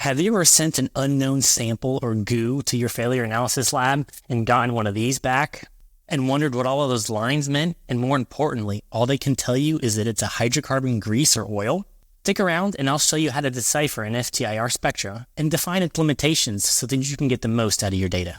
Have you ever sent an unknown sample or goo to your failure analysis lab and gotten one of these back and wondered what all of those lines meant? And more importantly, all they can tell you is that it's a hydrocarbon grease or oil? Stick around and I'll show you how to decipher an FTIR spectra and define its limitations so that you can get the most out of your data.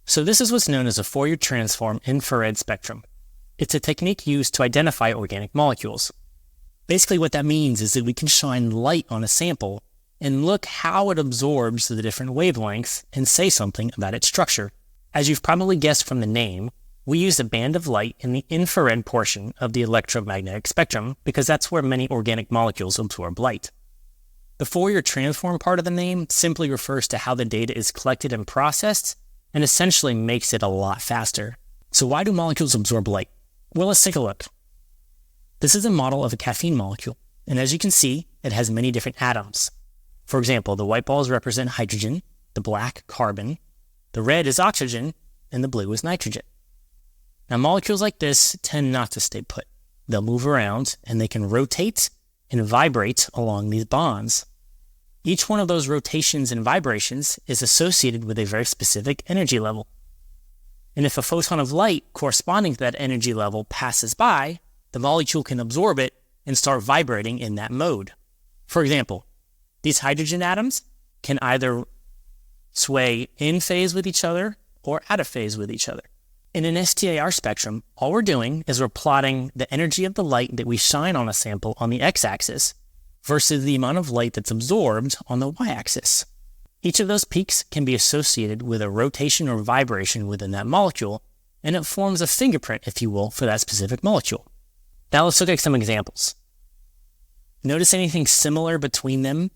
So this is what's known as a Fourier Transform Infrared Spectrum. It's a technique used to identify organic molecules. Basically what that means is that we can shine light on a sample and look how it absorbs the different wavelengths and say something about its structure. As you've probably guessed from the name, we use a band of light in the infrared portion of the electromagnetic spectrum because that's where many organic molecules absorb light. The Fourier Transform part of the name simply refers to how the data is collected and processed and essentially makes it a lot faster. So why do molecules absorb light? Well, let's take a look. This is a model of a caffeine molecule, and as you can see, it has many different atoms. For example, the white balls represent hydrogen, the black carbon, the red is oxygen, and the blue is nitrogen. Now, molecules like this tend not to stay put. They'll move around, and they can rotate and vibrate along these bonds. Each one of those rotations and vibrations is associated with a very specific energy level. And if a photon of light corresponding to that energy level passes by, the molecule can absorb it and start vibrating in that mode. For example, these hydrogen atoms can either sway in phase with each other or out of phase with each other. In an FTIR spectrum, all we're doing is we're plotting the energy of the light that we shine on a sample on the x-axis versus the amount of light that's absorbed on the y-axis. Each of those peaks can be associated with a rotation or vibration within that molecule, and it forms a fingerprint, if you will, for that specific molecule. Now let's look at some examples. Notice anything similar between them?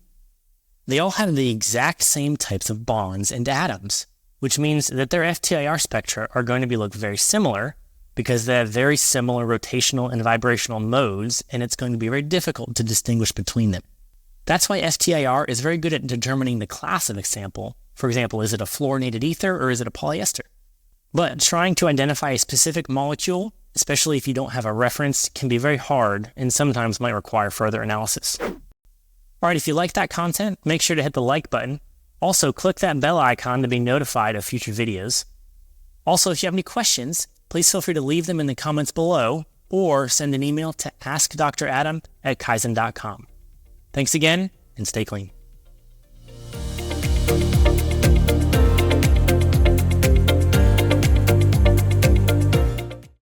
They all have the exact same types of bonds and atoms, which means that their FTIR spectra are going to look very similar because they have very similar rotational and vibrational modes, and it's going to be very difficult to distinguish between them. That's why FTIR is very good at determining the class of a sample. For example, is it a fluorinated ether or is it a polyester? But trying to identify a specific molecule, especially if you don't have a reference, can be very hard and sometimes might require further analysis. Alright, if you like that content, make sure to hit the like button. Also, click that bell icon to be notified of future videos. Also, if you have any questions, please feel free to leave them in the comments below or send an email to AskDrAdam@KYZEN.com. Thanks again, and stay clean.